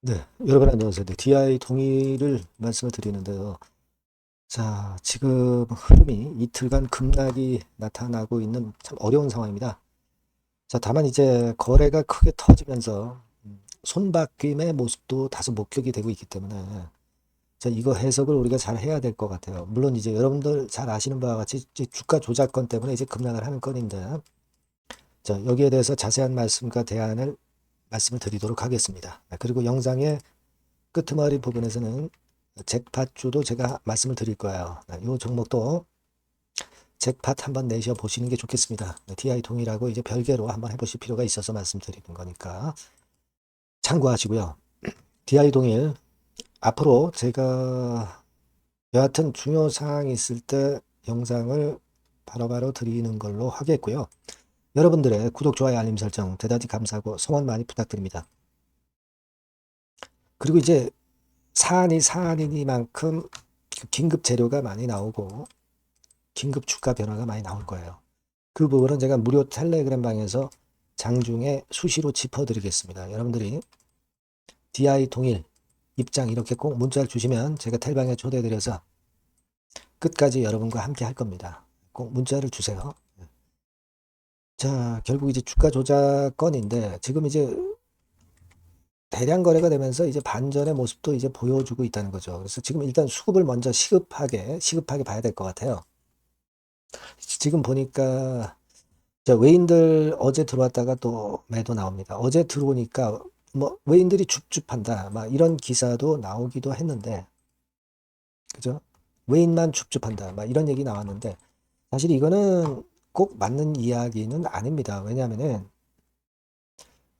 네, 여러분 안녕하세요. 네, DI 동의를 말씀을 드리는데요. 자, 지금 흐름이 이틀간 급락이 나타나고 있는 참 어려운 상황입니다. 자, 다만 이제 거래가 크게 터지면서 손바뀜의 모습도 다소 목격이 되고 있기 때문에 자, 이거 해석을 우리가 잘 해야 될 것 같아요. 물론 이제 여러분들 잘 아시는 바와 같이 이제 주가 조작권 때문에 이제 급락을 하는 건인데 자, 여기에 대해서 자세한 말씀과 대안을 말씀을 드리도록 하겠습니다. 그리고 영상의 끄트머리 부분에서는 잭팟주도 제가 말씀을 드릴 거예요. 이 종목도 잭팟 한번 내셔 보시는 게 좋겠습니다. DI 동일하고 이제 별개로 한번 해보실 필요가 있어서 말씀드리는 거니까 참고하시고요. DI 동일 앞으로 제가 여하튼 중요 사항이 있을 때 영상을 바로바로 드리는 걸로 하겠고요. 여러분들의 구독, 좋아요, 알림 설정 대단히 감사하고 성원 많이 부탁드립니다. 그리고 이제 사안이 사안이니만큼 긴급 재료가 많이 나오고 긴급 주가 변화가 많이 나올 거예요. 그 부분은 제가 무료 텔레그램 방에서 장중에 수시로 짚어드리겠습니다. 여러분들이 DI 동일 입장 이렇게 꼭 문자를 주시면 제가 텔방에 초대드려서 끝까지 여러분과 함께 할 겁니다. 꼭 문자를 주세요. 자, 결국 이제 주가 조작 건인데 지금 이제 대량 거래가 되면서 이제 반전의 모습도 이제 보여주고 있다는 거죠. 그래서 지금 일단 수급을 먼저 시급하게 봐야 될 것 같아요. 지금 보니까 자, 외인들 어제 들어왔다가 또 매도 나옵니다. 어제 들어오니까 뭐 외인들이 줍줍한다. 막 이런 기사도 나오기도 했는데, 그죠? 외인만 줍줍한다. 막 이런 얘기 나왔는데, 사실 이거는 꼭 맞는 이야기는 아닙니다. 왜냐하면은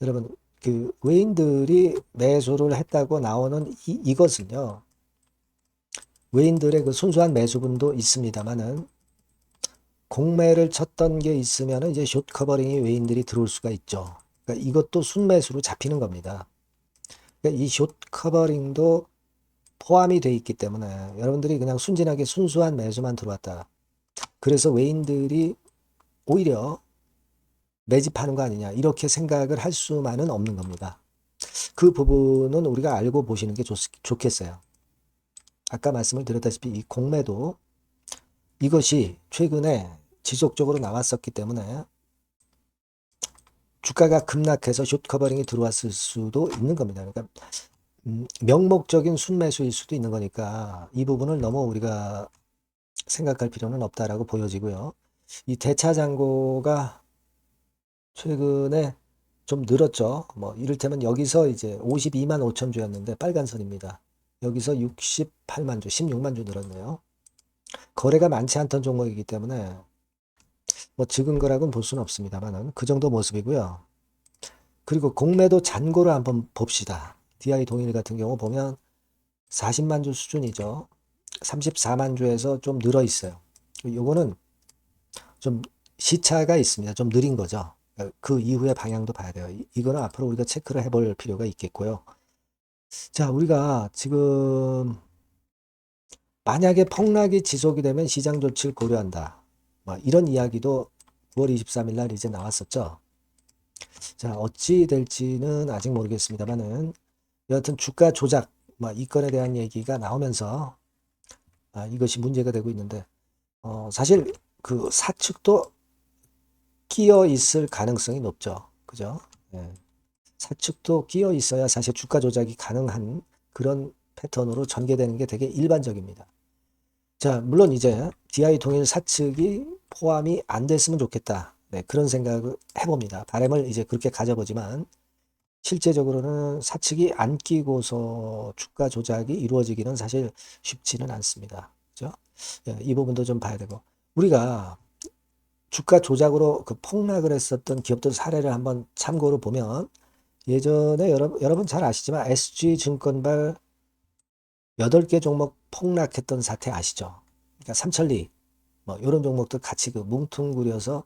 여러분 그 외인들이 매수를 했다고 나오는 이것은요. 외인들의 그 순수한 매수분도 있습니다만은 공매를 쳤던 게 있으면 이제 숏 커버링이 외인들이 들어올 수가 있죠. 그러니까 이것도 순매수로 잡히는 겁니다. 그러니까 이 숏 커버링도 포함이 돼 있기 때문에 여러분들이 그냥 순진하게 순수한 매수만 들어왔다. 그래서 외인들이 오히려 매집하는 거 아니냐 이렇게 생각을 할 수만은 없는 겁니다. 그 부분은 우리가 알고 보시는 게 좋겠어요. 아까 말씀을 드렸다시피 이 공매도 이것이 최근에 지속적으로 나왔었기 때문에 주가가 급락해서 숏 커버링이 들어왔을 수도 있는 겁니다. 그러니까 명목적인 순매수일 수도 있는 거니까 이 부분을 너무 우리가 생각할 필요는 없다라고 보여지고요. 이 대차 잔고가 최근에 좀 늘었죠. 뭐 이를테면 여기서 이제 52만 5천 주였는데 빨간 선입니다. 여기서 68만 주, 16만 주 늘었네요. 거래가 많지 않던 종목이기 때문에 뭐 적은 거라고는 볼 수는 없습니다만은 그 정도 모습이고요. 그리고 공매도 잔고를 한번 봅시다. DI 동일 같은 경우 보면 40만 주 수준이죠. 34만 주에서 좀 늘어 있어요. 요거는 좀 시차가 있습니다. 좀 느린 거죠. 그 이후의 방향도 봐야 돼요. 이거는 앞으로 우리가 체크를 해볼 필요가 있겠고요. 자, 우리가 지금 만약에 폭락이 지속이 되면 시장 조치를 고려한다. 뭐 이런 이야기도 9월 23일 날 이제 나왔었죠. 자, 어찌 될지는 아직 모르겠습니다만은 여하튼 주가 조작 이 건에 대한 얘기가 나오면서 이것이 문제가 되고 있는데 사실 그 사측도 끼어 있을 가능성이 높죠. 그죠? 예. 사측도 끼어 있어야 사실 주가 조작이 가능한 그런 패턴으로 전개되는 게 되게 일반적입니다. 자, 물론 이제 DI 동일 사측이 포함이 안 됐으면 좋겠다. 네, 그런 생각을 해봅니다. 바람을 이제 그렇게 가져보지만 실제적으로는 사측이 안 끼고서 주가 조작이 이루어지기는 사실 쉽지는 않습니다. 그죠? 예, 이 부분도 좀 봐야 되고 우리가 주가 조작으로 그 폭락을 했었던 기업들 사례를 한번 참고로 보면 예전에 여러분 잘 아시지만 SG증권발 8개 종목 폭락했던 사태 아시죠? 그러니까 삼천리 뭐 이런 종목들 같이 그 뭉뚱그려서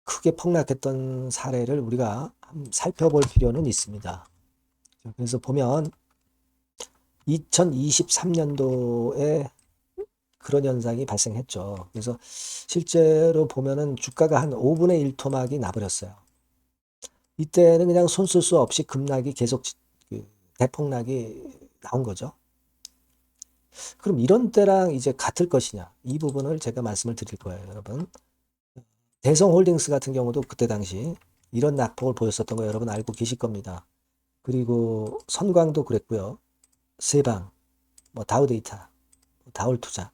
크게 폭락했던 사례를 우리가 한번 살펴볼 필요는 있습니다. 그래서 보면 2023년도에 그런 현상이 발생했죠. 그래서 실제로 보면은 주가가 한 5분의 1 토막이 나버렸어요. 이때는 그냥 손 쓸 수 없이 급락이 계속 대폭락이 나온 거죠. 그럼 이런 때랑 이제 같을 것이냐? 이 부분을 제가 말씀을 드릴 거예요, 여러분. 대성홀딩스 같은 경우도 그때 당시 이런 낙폭을 보였었던 거 여러분 알고 계실 겁니다. 그리고 선광도 그랬고요. 세방, 뭐 다우데이터, 다울투자,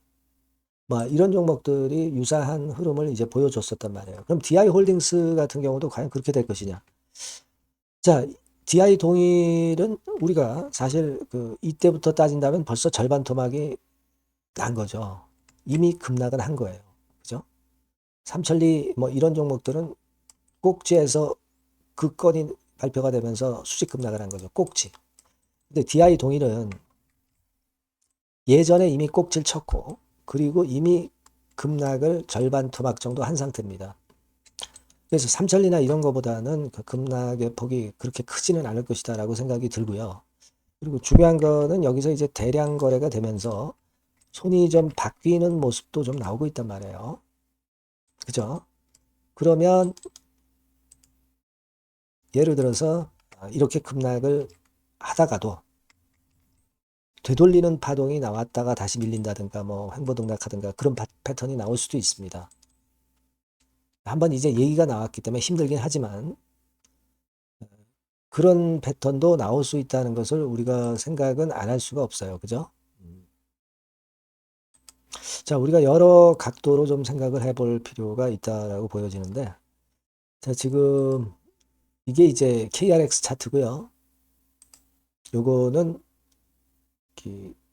뭐 이런 종목들이 유사한 흐름을 이제 보여줬었단 말이에요. 그럼 DI홀딩스 같은 경우도 과연 그렇게 될 것이냐? 자, DI 동일은 우리가 사실 그 이때부터 따진다면 벌써 절반 토막이 난 거죠. 이미 급락은 한 거예요. 그죠? 삼천리 뭐 이런 종목들은 꼭지에서 그 건이 발표가 되면서 수직 급락을 한 거죠. 꼭지. 근데 DI 동일은 예전에 이미 꼭지를 쳤고 그리고 이미 급락을 절반 토막 정도 한 상태입니다. 그래서 삼천리나 이런 거보다는 그 급락의 폭이 그렇게 크지는 않을 것이다라고 생각이 들고요. 그리고 중요한 거는 여기서 이제 대량 거래가 되면서 손이 좀 바뀌는 모습도 좀 나오고 있단 말이에요. 그죠? 그러면 예를 들어서 이렇게 급락을 하다가도 되돌리는 파동이 나왔다가 다시 밀린다든가 뭐 횡보등락하든가 그런 패턴이 나올 수도 있습니다. 한번 이제 얘기가 나왔기 때문에 힘들긴 하지만 그런 패턴도 나올 수 있다는 것을 우리가 생각은 안 할 수가 없어요. 그죠? 자, 우리가 여러 각도로 좀 생각을 해볼 필요가 있다라고 보여지는데, 자, 지금 이게 이제 KRX 차트고요. 요거는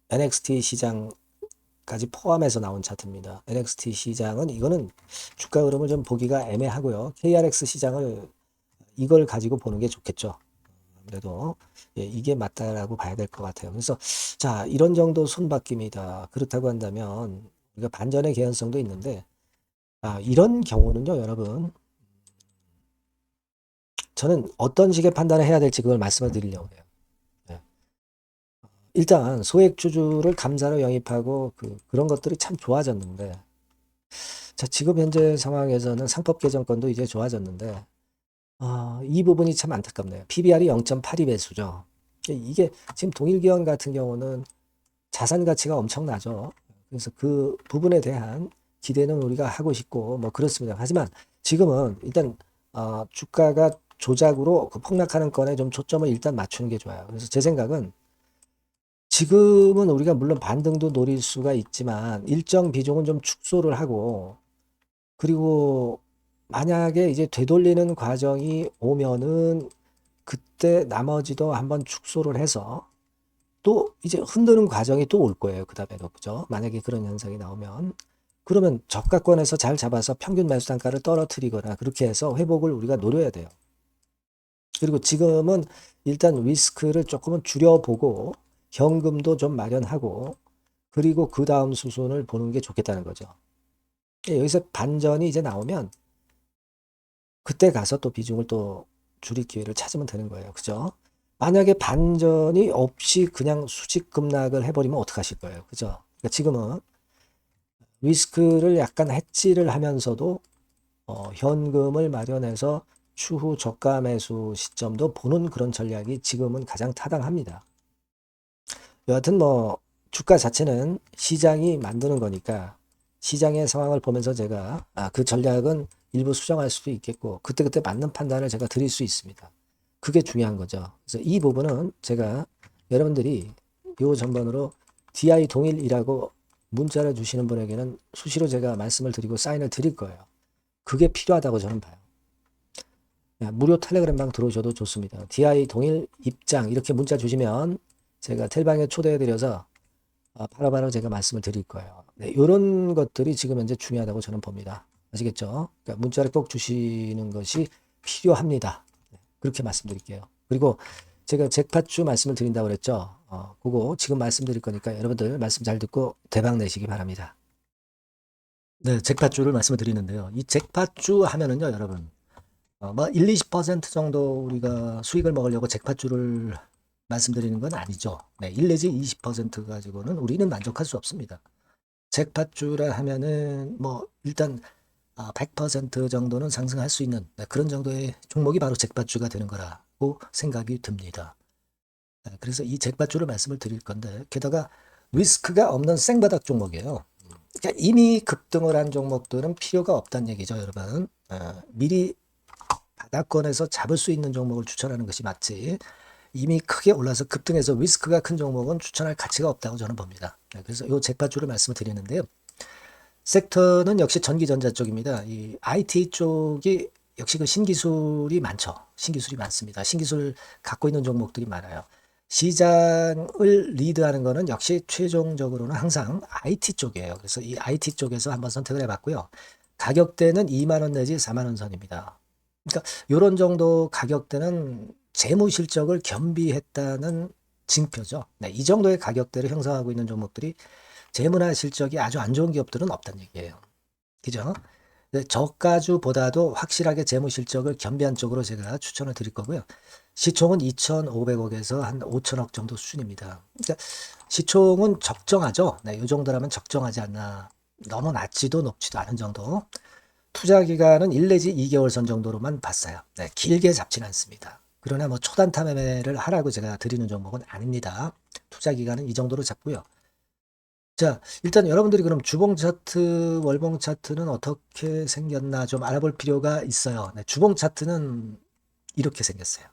NXT 시장까지 포함해서 나온 차트입니다. NXT 시장은 이거는 주가 흐름을 좀 보기가 애매하고요. KRX 시장을 이걸 가지고 보는 게 좋겠죠. 아무래도 예, 이게 맞다라고 봐야 될 것 같아요. 그래서 자, 이런 정도 손바뀜이다. 그렇다고 한다면 우리가 반전의 개연성도 있는데 이런 경우는요, 여러분. 저는 어떤 식의 판단을 해야 될지 그걸 말씀을 드리려고 해요. 네. 일단 소액주주를 감사로 영입하고 그런 것들이 참 좋아졌는데 자, 지금 현재 상황에서는 상법 개정권도 이제 좋아졌는데 이 부분이 참 안타깝네요. PBR이 0.82배수죠. 이게 지금 동일기원 같은 경우는 자산 가치가 엄청나죠. 그래서 그 부분에 대한 기대는 우리가 하고 싶고 뭐 그렇습니다. 하지만 지금은 일단 주가가 조작으로 그 폭락하는 건에 좀 초점을 일단 맞추는 게 좋아요. 그래서 제 생각은 지금은 우리가 물론 반등도 노릴 수가 있지만 일정 비중은 좀 축소를 하고 그리고 만약에 이제 되돌리는 과정이 오면은 그때 나머지도 한번 축소를 해서 또 이제 흔드는 과정이 또 올 거예요. 그 다음에도 그죠? 만약에 그런 현상이 나오면 그러면 저가권에서 잘 잡아서 평균 매수 단가를 떨어뜨리거나 그렇게 해서 회복을 우리가 노려야 돼요. 그리고 지금은 일단 리스크를 조금은 줄여보고 현금도 좀 마련하고 그리고 그 다음 수순을 보는 게 좋겠다는 거죠. 여기서 반전이 이제 나오면 그때 가서 또 비중을 또 줄일 기회를 찾으면 되는 거예요. 그죠? 만약에 반전이 없이 그냥 수직 급락을 해버리면 어떡하실 거예요. 그죠? 그러니까 지금은 리스크를 약간 해지를 하면서도 현금을 마련해서 추후 저가 매수 시점도 보는 그런 전략이 지금은 가장 타당합니다. 여하튼 뭐 주가 자체는 시장이 만드는 거니까 시장의 상황을 보면서 제가 그 전략은 일부 수정할 수도 있겠고 그때그때 맞는 판단을 제가 드릴 수 있습니다. 그게 중요한 거죠. 그래서 이 부분은 제가 여러분들이 요 전반으로 DI 동일이라고 문자를 주시는 분에게는 수시로 제가 말씀을 드리고 사인을 드릴 거예요. 그게 필요하다고 저는 봐요. 무료 텔레그램방 들어오셔도 좋습니다. DI 동일 입장 이렇게 문자 주시면 제가 텔방에 초대해드려서 바로바로 제가 말씀을 드릴 거예요. 네, 이런 것들이 지금 현재 중요하다고 저는 봅니다. 아시겠죠? 그러니까 문자를 꼭 주시는 것이 필요합니다. 네, 그렇게 말씀드릴게요. 그리고 제가 잭팟주 말씀을 드린다고 그랬죠? 그거 지금 말씀드릴 거니까 여러분들 말씀 잘 듣고 대박 내시기 바랍니다. 네, 잭팟주를 말씀을 드리는데요. 이 잭팟주 하면은요, 여러분. 뭐 1, 20% 정도 우리가 수익을 먹으려고 잭팟주를 말씀드리는 건 아니죠. 네, 1 내지 20% 가지고는 우리는 만족할 수 없습니다. 잭팟주라 하면은 뭐 일단 100% 정도는 상승할 수 있는 그런 정도의 종목이 바로 잭팟주가 되는 거라고 생각이 듭니다. 그래서 이 잭팟줄을 말씀을 드릴 건데, 게다가 리스크가 없는 생바닥 종목이에요. 그러니까 이미 급등을 한 종목들은 필요가 없다는 얘기죠, 여러분. 미리 바닥권에서 잡을 수 있는 종목을 추천하는 것이 맞지. 이미 크게 올라서 급등해서 리스크가 큰 종목은 추천할 가치가 없다고 저는 봅니다. 그래서 이 잭팟줄을 말씀을 드리는데요. 섹터는 역시 전기전자 쪽입니다. 이 IT 쪽이 역시 그 신기술이 많죠. 신기술이 많습니다. 신기술 갖고 있는 종목들이 많아요. 시장을 리드하는 거는 역시 최종적으로는 항상 IT 쪽이에요. 그래서 이 IT 쪽에서 한번 선택을 해봤고요. 가격대는 2만 원 내지 4만 원 선입니다. 그러니까 이런 정도 가격대는 재무 실적을 겸비했다는 징표죠. 네, 이 정도의 가격대를 형성하고 있는 종목들이 재무나 실적이 아주 안 좋은 기업들은 없다는 얘기예요. 그죠? 저가주보다도 확실하게 재무 실적을 겸비한 쪽으로 제가 추천을 드릴 거고요. 시총은 2,500억에서 한 5천억 정도 수준입니다. 그러니까 시총은 적정하죠. 네, 이 정도라면 적정하지 않나. 너무 낮지도 높지도 않은 정도. 투자 기간은 1 내지 2개월 선 정도로만 봤어요. 네, 길게 잡지는 않습니다. 그러나 뭐 초단타 매매를 하라고 제가 드리는 종목은 아닙니다. 투자 기간은 이 정도로 잡고요. 자, 일단 여러분들이 그럼 주봉 차트, 월봉 차트는 어떻게 생겼나 좀 알아볼 필요가 있어요. 네, 주봉 차트는 이렇게 생겼어요.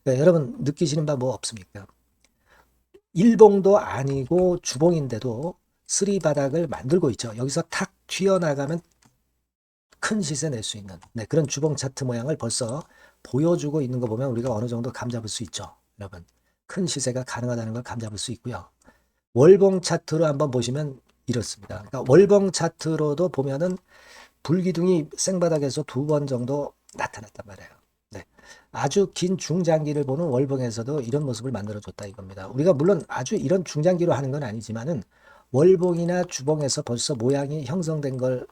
네, 여러분 느끼시는 바 뭐 없습니까? 일봉도 아니고 주봉인데도 쓰리 바닥을 만들고 있죠. 여기서 탁 튀어나가면 큰 시세 낼 수 있는 그런 주봉 차트 모양을 벌써 보여주고 있는 거 보면 우리가 어느 정도 감잡을 수 있죠. 여러분 큰 시세가 가능하다는 걸 감잡을 수 있고요. 월봉 차트로 한번 보시면 이렇습니다. 그러니까 월봉 차트로도 보면은 불기둥이 생바닥에서 2번 정도 나타났단 말이에요. 네. 아주 긴 중장기를 보는 월봉에서도 이런 모습을 만들어줬다 이겁니다. 우리가 물론 아주 이런 중장기로 하는 건 아니지만은 월봉이나 주봉에서 벌써 모양이 형성된 걸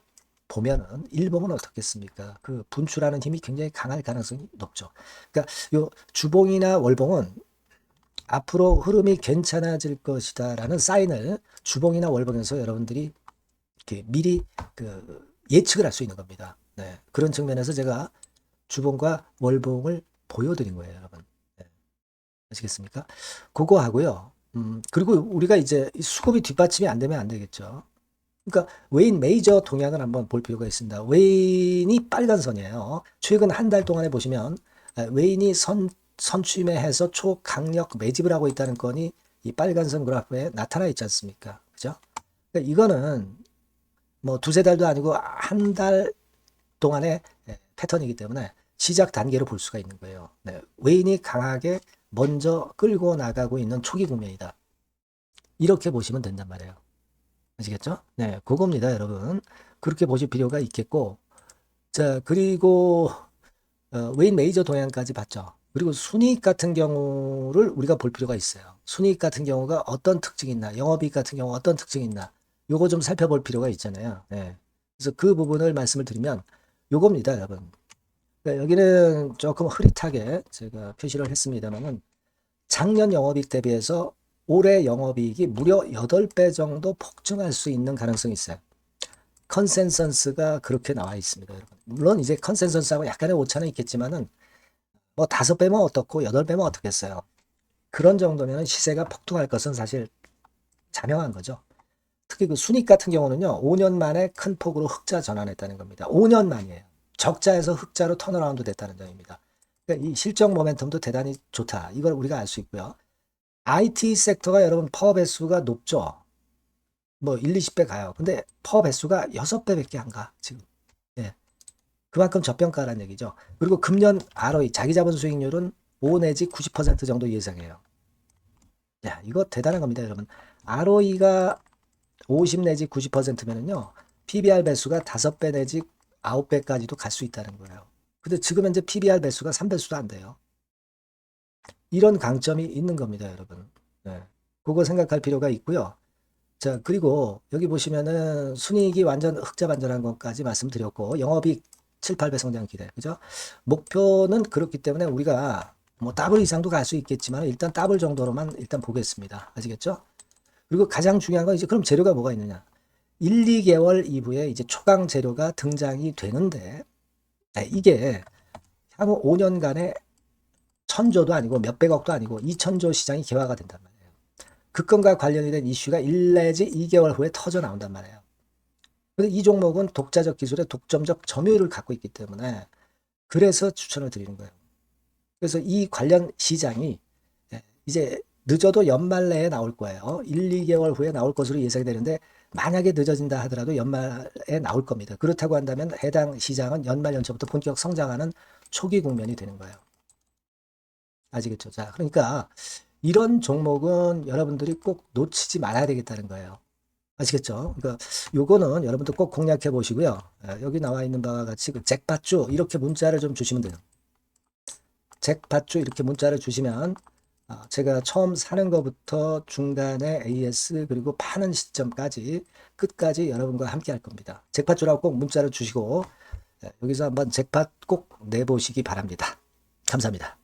보면은 일봉은 어떻겠습니까? 그 분출하는 힘이 굉장히 강할 가능성이 높죠. 그러니까 요 주봉이나 월봉은 앞으로 흐름이 괜찮아질 것이다라는 사인을 주봉이나 월봉에서 여러분들이 이렇게 미리 그 예측을 할 수 있는 겁니다. 네. 그런 측면에서 제가 주봉과 월봉을 보여드린 거예요, 여러분. 네. 아시겠습니까? 그거 하고요. 그리고 우리가 이제 수급이 뒷받침이 안 되면 안 되겠죠. 그러니까 웨인 메이저 동향을 한번 볼 필요가 있습니다. 웨인이 빨간 선이에요. 최근 한 달 동안에 보시면 웨인이 선취매해서 초강력 매집을 하고 있다는 건이 이 빨간 선 그래프에 나타나 있지 않습니까? 그죠? 그러니까 이거는 뭐 두세 달도 아니고 한 달 동안의 패턴이기 때문에 시작 단계로 볼 수가 있는 거예요. 네. 웨인이 강하게 먼저 끌고 나가고 있는 초기 국면이다. 이렇게 보시면 된단 말이에요. 아시겠죠? 네, 그겁니다, 여러분. 그렇게 보실 필요가 있겠고, 자, 그리고 웨인 메이저 동향까지 봤죠. 그리고 순이익 같은 경우를 우리가 볼 필요가 있어요. 순이익 같은 경우가 어떤 특징이 있나, 영업이익 같은 경우 어떤 특징이 있나, 요거 좀 살펴볼 필요가 있잖아요. 네. 그래서 그 부분을 말씀을 드리면 요겁니다, 여러분. 그러니까 여기는 조금 흐릿하게 제가 표시를 했습니다만은 작년 영업이익 대비해서 올해 영업이익이 무려 8배 정도 폭증할 수 있는 가능성이 있어요. 컨센서스가 그렇게 나와 있습니다, 여러분. 물론 이제 컨센서스하고 약간의 오차는 있겠지만은 뭐 5배면 어떻고 8배면 어떻겠어요. 그런 정도면 시세가 폭등할 것은 사실 자명한 거죠. 특히 그 순익 같은 경우는요, 5년 만에 큰 폭으로 흑자 전환했다는 겁니다. 5년 만이에요. 적자에서 흑자로 턴어라운드 됐다는 점입니다. 그러니까 이 실적 모멘텀도 대단히 좋다. 이걸 우리가 알 수 있고요. IT 섹터가 여러분 퍼 배수가 높죠. 뭐 1, 20배 가요. 근데 퍼 배수가 6배밖에 안 가, 지금. 예. 그만큼 저평가라는 얘기죠. 그리고 금년 ROE, 자기 자본 수익률은 5 내지 90% 정도 예상해요. 야, 이거 대단한 겁니다, 여러분. ROE가 50 내지 90%면은요, PBR 배수가 5배 내지 9배까지도 갈 수 있다는 거예요. 근데 지금 현재 PBR 배수가 3배수도 안 돼요. 이런 강점이 있는 겁니다, 여러분. 네. 그거 생각할 필요가 있고요. 자, 그리고 여기 보시면은 순이익이 완전 흑자 반전한 것까지 말씀드렸고, 영업이익 7, 8배 성장 기대. 그죠? 목표는 그렇기 때문에 우리가 뭐 더블 이상도 갈 수 있겠지만 일단 더블 정도로만 일단 보겠습니다. 아시겠죠? 그리고 가장 중요한 건 이제 그럼 재료가 뭐가 있느냐? 1, 2개월 이후에 이제 초강 재료가 등장이 되는데, 이게 향후 5년간의 천조도 아니고 몇백억도 아니고 2천조 시장이 개화가 된단 말이에요. 그 건과 관련이 된 이슈가 1 내지 2개월 후에 터져 나온단 말이에요. 근데 이 종목은 독자적 기술에 독점적 점유율을 갖고 있기 때문에 그래서 추천을 드리는 거예요. 그래서 이 관련 시장이 이제 늦어도 연말 내에 나올 거예요. 1, 2개월 후에 나올 것으로 예상이 되는데 만약에 늦어진다 하더라도 연말에 나올 겁니다. 그렇다고 한다면 해당 시장은 연말 연초부터 본격 성장하는 초기 국면이 되는 거예요. 아시겠죠? 자, 그러니까 이런 종목은 여러분들이 꼭 놓치지 말아야 되겠다는 거예요. 아시겠죠? 그러니까 요거는 여러분들 꼭 공략해 보시고요. 여기 나와 있는 바와 같이 그 잭팟주 이렇게 문자를 좀 주시면 돼요. 잭팟주 이렇게 문자를 주시면 제가 처음 사는 것부터 중간에 AS 그리고 파는 시점까지 끝까지 여러분과 함께 할 겁니다. 잭팟주라고 꼭 문자를 주시고 여기서 한번 잭팟 꼭 내보시기 바랍니다. 감사합니다.